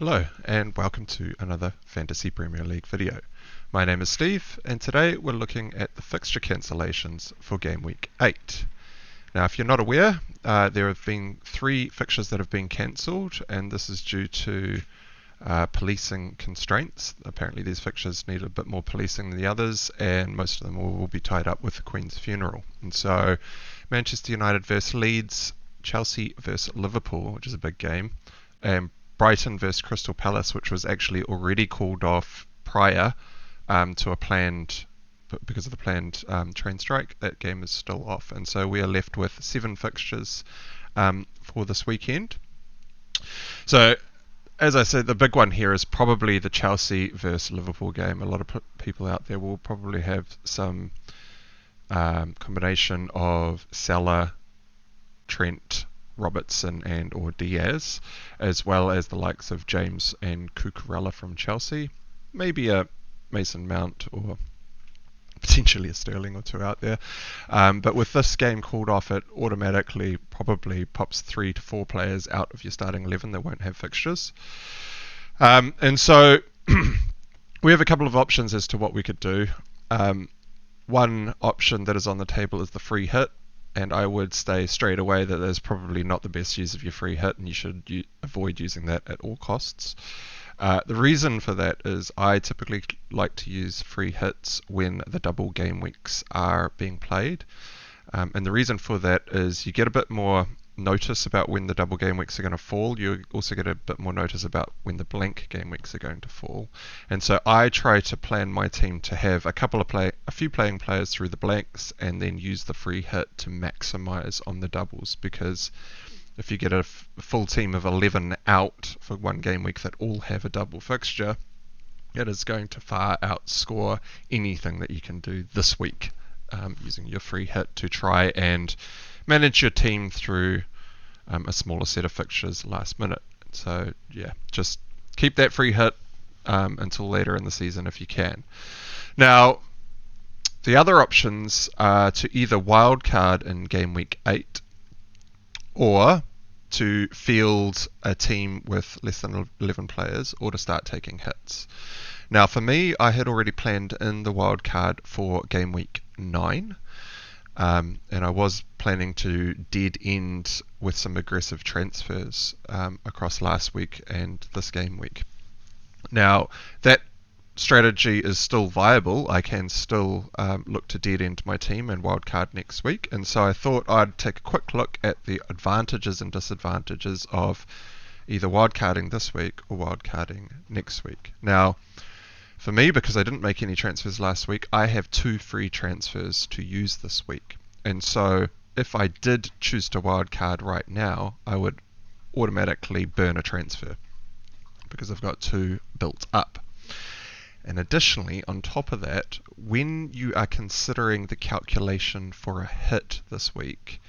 Hello and welcome to another Fantasy Premier League video. My name is Steve and today we're looking at the fixture cancellations for game week 8. Now if you're not aware, there have been 3 fixtures that have been cancelled and this is due to policing constraints. Apparently these fixtures need a bit more policing than the others and most of them will be tied up with the Queen's funeral. And so Manchester United versus Leeds, Chelsea versus Liverpool, which is a big game, and Brighton versus Crystal Palace, which was actually already called off prior to a planned, because of the planned train strike, that game is still off. And so we are left with 7 fixtures for this weekend. So, as I said, the big one here is probably the Chelsea versus Liverpool game. A lot of people out there will probably have some combination of Salah, Trent, Robertson and or Diaz, as well as the likes of James and Cucurella from Chelsea, maybe a Mason Mount or potentially a Sterling or 2 out there. But with this game called off, it automatically probably pops 3 to 4 players out of your starting 11 that won't have fixtures. And so we have a couple of options as to what we could do. One option that is on the table is the free hit. And I would say straight away that that's probably not the best use of your free hit and you should avoid using that at all costs. The reason for that is I typically like to use free hits when the double game weeks are being played. And the reason for that is you get a bit more notice about when the double game weeks are going to fall. You also get a bit more notice about when the blank game weeks are going to fall. And so I try to plan my team to have a few playing players through the blanks and then use the free hit to maximize on the doubles, because if you get a full team of 11 out for one game week that all have a double fixture, it is going to far outscore anything that you can do this week using your free hit to try and manage your team through a smaller set of fixtures last minute. So yeah, just keep that free hit until later in the season if you can. Now, the other options are to either wildcard in game week 8 or to field a team with less than 11 players or to start taking hits. Now for me, I had already planned in the wildcard for game week 9. And I was planning to dead end with some aggressive transfers across last week and this game week. Now, that strategy is still viable. I can still look to dead end my team and wildcard next week. And so I thought I'd take a quick look at the advantages and disadvantages of either wildcarding this week or wildcarding next week. Now, for me, because I didn't make any transfers last week, I have 2 free transfers to use this week. And so if I did choose to wildcard right now, I would automatically burn a transfer because I've got 2 built up. And additionally, on top of that, when you are considering the calculation for a hit this week,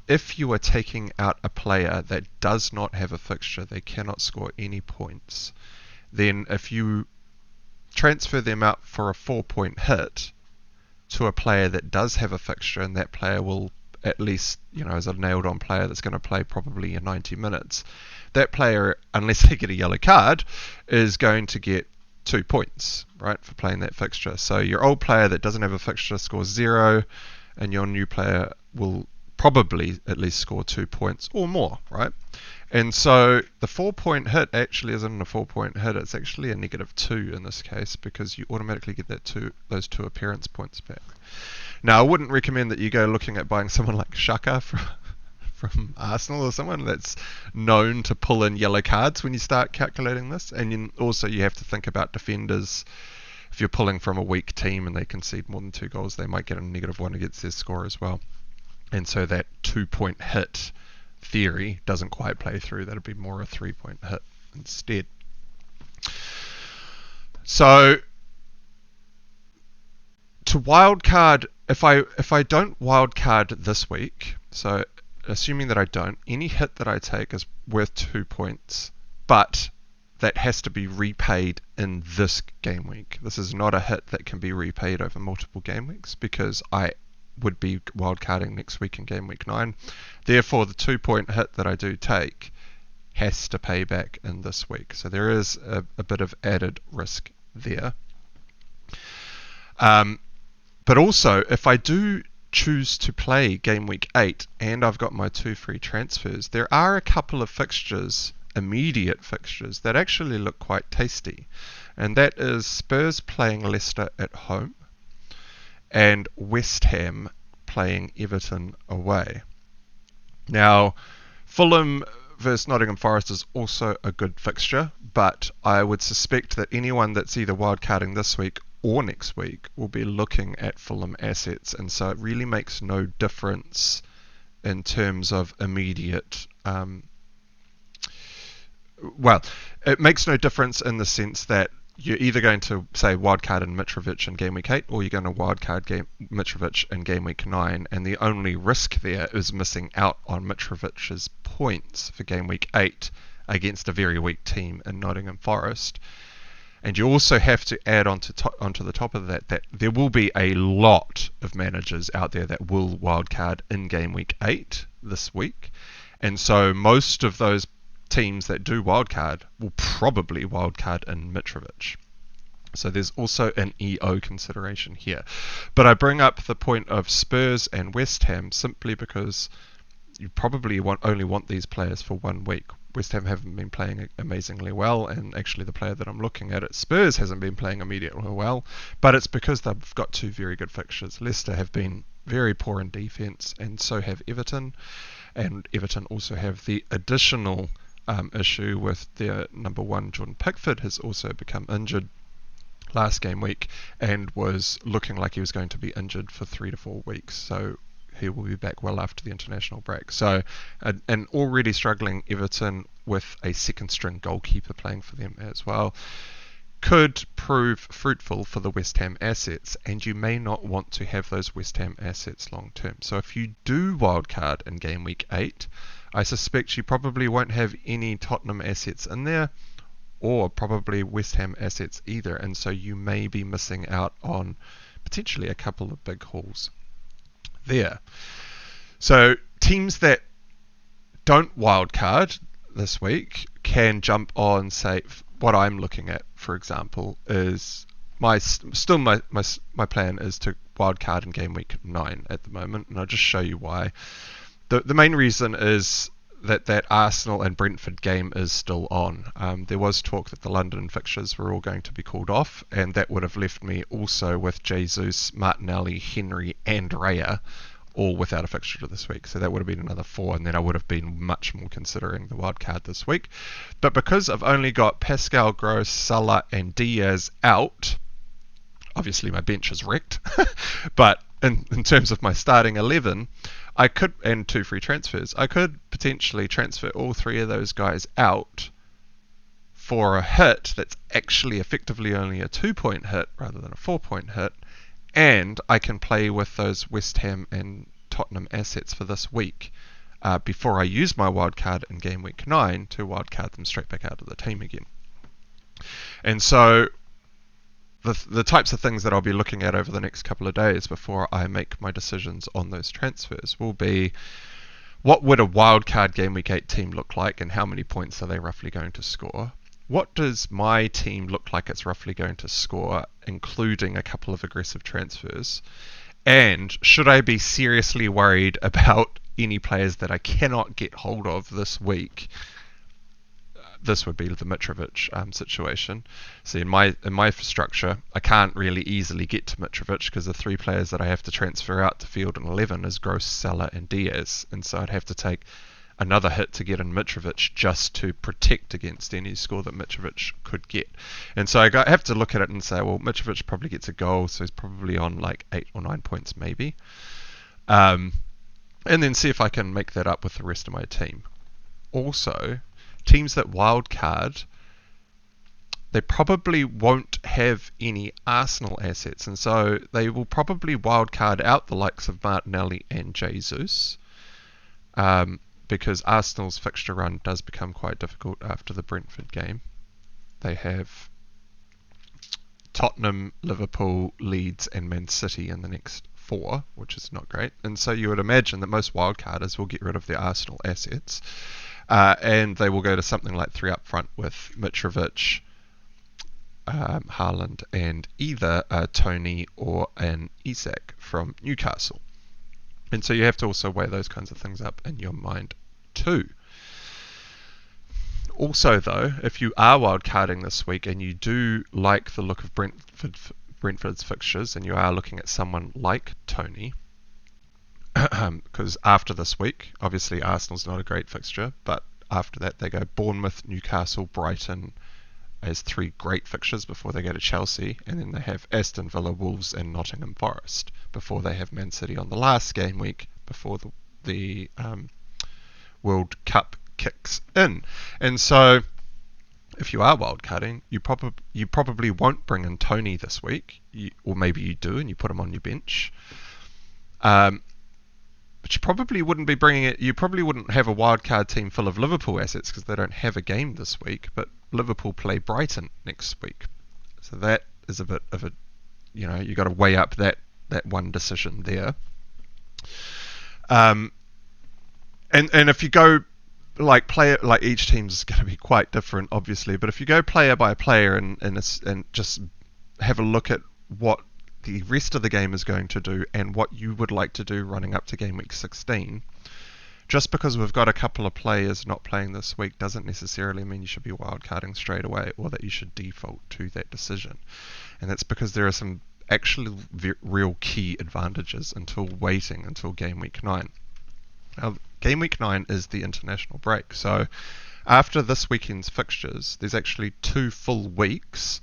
if you are taking out a player that does not have a fixture, they cannot score any points, then if you transfer them out for a 4-point hit to a player that does have a fixture, and that player will at least, is a nailed on player that's going to play probably in 90 minutes, that player, unless they get a yellow card, is going to get 2 points, right, for playing that fixture. So your old player that doesn't have a fixture scores 0, and your new player will probably at least score 2 points or more, right? And so the 4-point hit actually isn't a 4-point hit, it's actually a -2 in this case, because you automatically get those 2 appearance points back. Now, I wouldn't recommend that you go looking at buying someone like Xhaka from Arsenal or someone that's known to pull in yellow cards when you start calculating this. And also you have to think about defenders. If you're pulling from a weak team and they concede more than 2 goals, they might get a -1 against their score as well. And so that 2-point hit theory doesn't quite play through. That'd be more a 3-point hit instead. So to wildcard, if I don't wildcard this week, so assuming that I don't, any hit that I take is worth 2 points, but that has to be repaid in this game week. This is not a hit that can be repaid over multiple game weeks because I would be wildcarding next week in game week 9. Therefore, the 2-point hit that I do take has to pay back in this week. So there is a bit of added risk there. But also, if I do choose to play game week 8 and I've got my 2 free transfers, there are a couple of fixtures, immediate fixtures, that actually look quite tasty. And that is Spurs playing Leicester at home and West Ham playing Everton away. Now, Fulham versus Nottingham Forest is also a good fixture, but I would suspect that anyone that's either wildcarding this week or next week will be looking at Fulham assets, and so it really makes no difference in terms of immediate. Well, it makes no difference in the sense that you're either going to say wildcard in Mitrovic in game week 8, or you're going to wildcard Mitrovic in game week 9, and the only risk there is missing out on Mitrovic's points for game week 8 against a very weak team in Nottingham Forest. And you also have to add onto the top of that there will be a lot of managers out there that will wildcard in game week 8 this week. And so most of those teams that do wildcard will probably wildcard in Mitrovic. So there's also an EO consideration here. But I bring up the point of Spurs and West Ham simply because you probably only want these players for 1 week. West Ham haven't been playing amazingly well, and actually the player that I'm looking at Spurs hasn't been playing immediately well, but it's because they've got 2 very good fixtures. Leicester have been very poor in defence, and so have Everton, and Everton also have the additional issue with their number 1, Jordan Pickford, has also become injured last game week and was looking like he was going to be injured for 3 to 4 weeks. So he will be back well after the international break. So an already struggling Everton with a second string goalkeeper playing for them as well could prove fruitful for the West Ham assets, and you may not want to have those West Ham assets long term. So if you do wildcard in game week 8, I suspect you probably won't have any Tottenham assets in there, or probably West Ham assets either, and so you may be missing out on potentially a couple of big hauls there. So teams that don't wildcard this week can jump on, say, what I'm looking at, for example, is my plan is to wildcard in game week 9 at the moment, and I'll just show you why. The main reason is that Arsenal and Brentford game is still on. There was talk that the London fixtures were all going to be called off, and that would have left me also with Jesus, Martinelli, Henry, and Raya all without a fixture this week. So that would have been another 4, and then I would have been much more considering the wildcard this week. But because I've only got Pascal, Gross, Salah, and Diaz out, obviously my bench is wrecked, but in terms of my starting 11, I could, and 2 free transfers, I could potentially transfer all 3 of those guys out for a hit that's actually effectively only a 2-point hit rather than a 4-point hit, and I can play with those West Ham and Tottenham assets for this week before I use my wildcard in game week 9 to wildcard them straight back out of the team again. And so the types of things that I'll be looking at over the next couple of days before I make my decisions on those transfers will be, what would a wildcard game week 8 team look like, and how many points are they roughly going to score? What does my team look like it's roughly going to score, including a couple of aggressive transfers? And should I be seriously worried about any players that I cannot get hold of this week? This would be the Mitrovic situation. See, in my structure, I can't really easily get to Mitrovic because the 3 players that I have to transfer out to field in 11 is Gross, Salah, and Diaz, and so I'd have to take another hit to get in Mitrovic just to protect against any score that Mitrovic could get. And so I have to look at it and say, well, Mitrovic probably gets a goal, so he's probably on like 8 or 9 points maybe. And then see if I can make that up with the rest of my team. Also, teams that wildcard, they probably won't have any Arsenal assets, and so they will probably wildcard out the likes of Martinelli and Jesus, because Arsenal's fixture run does become quite difficult after the Brentford game. They have Tottenham, Liverpool, Leeds, and Man City in the next 4, which is not great. And so you would imagine that most wildcarders will get rid of their Arsenal assets. And they will go to something like 3 up front with Mitrovic, Haaland, and either Tony or an Isak from Newcastle. And so you have to also weigh those kinds of things up in your mind too. Also, though, if you are wildcarding this week and you do like the look of Brentford's fixtures and you are looking at someone like Tony, because after this week, obviously Arsenal's not a great fixture, but after that they go Bournemouth, Newcastle, Brighton as 3 great fixtures before they go to Chelsea, and then they have Aston Villa, Wolves and Nottingham Forest before they have Man City on the last game week before the World Cup kicks in. And so if you are wildcarding, you probably won't bring in Tony this week, or maybe you do and you put him on your bench. But you probably wouldn't be bringing it. You probably wouldn't have a wildcard team full of Liverpool assets because they don't have a game this week. But Liverpool play Brighton next week, so that is a bit of a, you got to weigh up that one decision there. And if you go each team's going to be quite different, obviously. But if you go player by player and just have a look at what the rest of the game is going to do and what you would like to do running up to game week 16, just because we've got a couple of players not playing this week doesn't necessarily mean you should be wildcarding straight away or that you should default to that decision. And that's because there are some actually real key advantages until waiting until game week 9. Now, game week 9 is the international break, so after this weekend's fixtures, there's actually 2 full weeks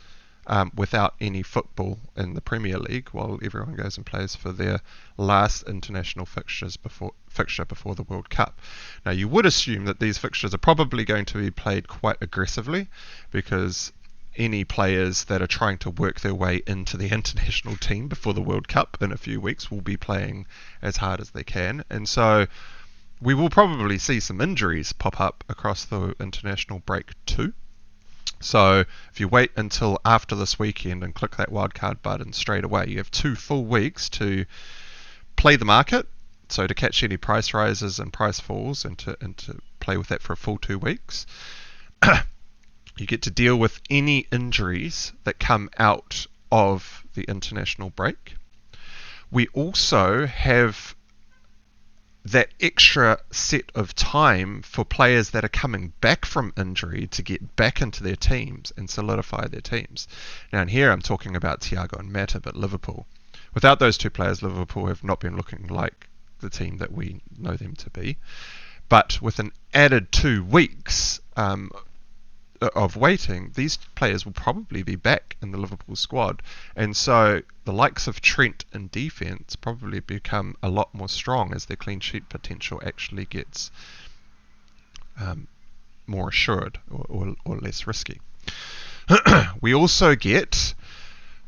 without any football in the Premier League while everyone goes and plays for their last international fixture before the World Cup. Now, you would assume that these fixtures are probably going to be played quite aggressively because any players that are trying to work their way into the international team before the World Cup in a few weeks will be playing as hard as they can. And so we will probably see some injuries pop up across the international break too. So if you wait until after this weekend and click that wildcard button straight away, you have 2 full weeks to play the market, so to catch any price rises and price falls and to play with that for a full 2 weeks. You get to deal with any injuries that come out of the international break. We also have that extra set of time for players that are coming back from injury to get back into their teams and solidify their teams. Now, in here I'm talking about Thiago and Mata, but Liverpool. Without those 2 players, Liverpool have not been looking like the team that we know them to be. But with an added 2 weeks of waiting, these players will probably be back in the Liverpool squad, and so the likes of Trent in defence probably become a lot more strong as their clean sheet potential actually gets more assured or less risky. We also get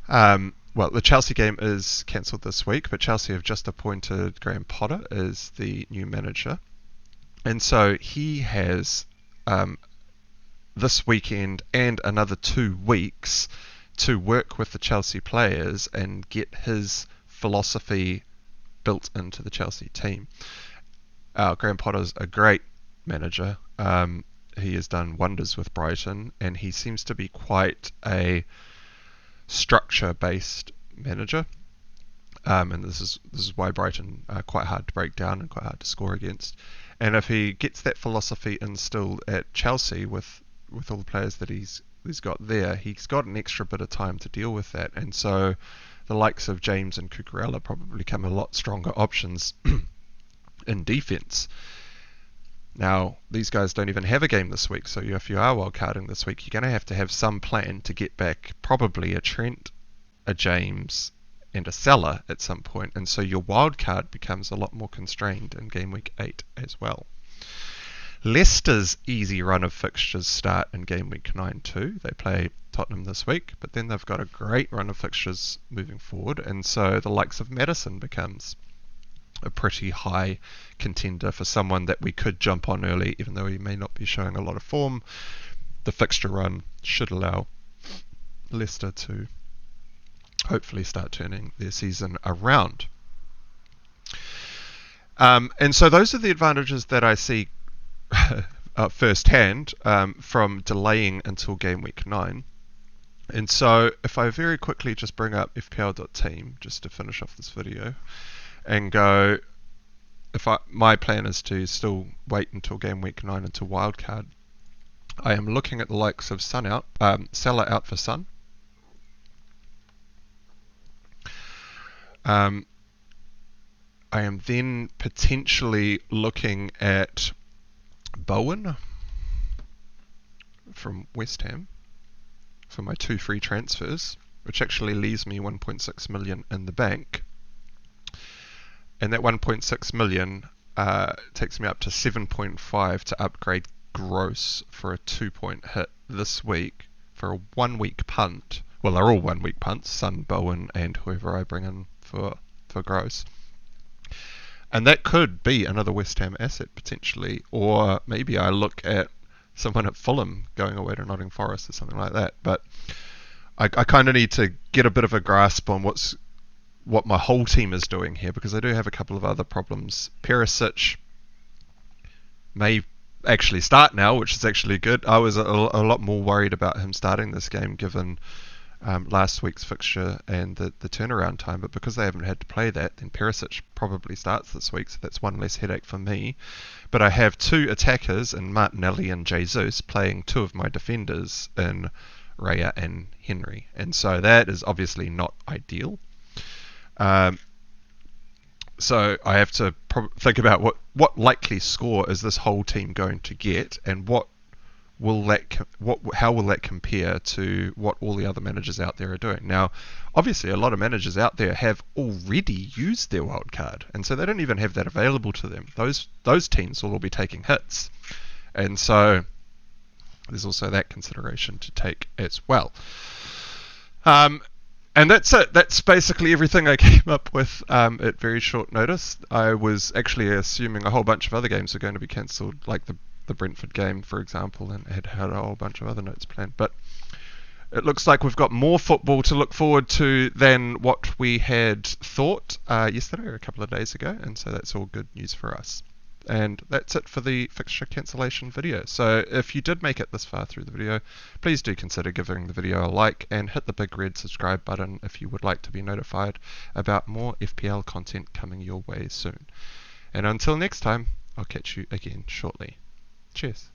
the Chelsea game is cancelled this week, but Chelsea have just appointed Graham Potter as the new manager, and so he has this weekend and another 2 weeks to work with the Chelsea players and get his philosophy built into the Chelsea team. Graham Potter's a great manager. He has done wonders with Brighton, and he seems to be quite a structure-based manager. And this is why Brighton are quite hard to break down and quite hard to score against. And if he gets that philosophy instilled at Chelsea with all the players that he's got there, he's got an extra bit of time to deal with that, and so the likes of James and Cucurella probably become a lot stronger options in defence. Now, these guys don't even have a game this week, so if you are wildcarding this week, you're going to have some plan to get back probably a Trent, a James, and a Salah at some point, and so your wildcard becomes a lot more constrained in game week 8 as well. Leicester's easy run of fixtures start in game week 9 too. They play Tottenham this week, but then they've got a great run of fixtures moving forward, and so the likes of Maddison becomes a pretty high contender for someone that we could jump on early, even though he may not be showing a lot of form. The fixture run should allow Leicester to hopefully start turning their season around. And so those are the advantages that I see firsthand from delaying until game week 9. And so if I very quickly just bring up FPL.team just to finish off this video and go, my plan is to still wait until game week 9 until wildcard. I am looking at the likes of Salah out for Son. I am then potentially looking at Bowen from West Ham for my 2 free transfers, which actually leaves me 1.6 million in the bank. And that 1.6 million takes me up to 7.5 to upgrade gross for a 2-point hit this week for a 1-week punt. Well, they're all 1-week punts, Son, Bowen, and whoever I bring in for gross. And that could be another West Ham asset potentially, or maybe I look at someone at Fulham going away to Nottingham Forest or something like that. But I kind of need to get a bit of a grasp on what my whole team is doing here, because I do have a couple of other problems. Perisic may actually start now, which is actually good. I was a lot more worried about him starting this game given last week's fixture and the turnaround time, but because they haven't had to play that, then Perisic probably starts this week, so that's one less headache for me. But I have 2 attackers in Martinelli and Jesus playing 2 of my defenders in Raya and Henry, and so that is obviously not ideal. So I have to think about what likely score is this whole team going to get, and how will that compare to what all the other managers out there are doing. Now, obviously, a lot of managers out there have already used their wildcard, and so they don't even have that available to them. Those teams will all be taking hits, and so there's also that consideration to take as well. And that's it. That's basically everything I came up with at very short notice. I was actually assuming a whole bunch of other games were going to be cancelled, like the Brentford game, for example, and had a whole bunch of other notes planned. But it looks like we've got more football to look forward to than what we had thought yesterday or a couple of days ago, and so that's all good news for us. And that's it for the fixture cancellation video. So if you did make it this far through the video, please do consider giving the video a like and hit the big red subscribe button if you would like to be notified about more FPL content coming your way soon. And until next time, I'll catch you again shortly. Cheers.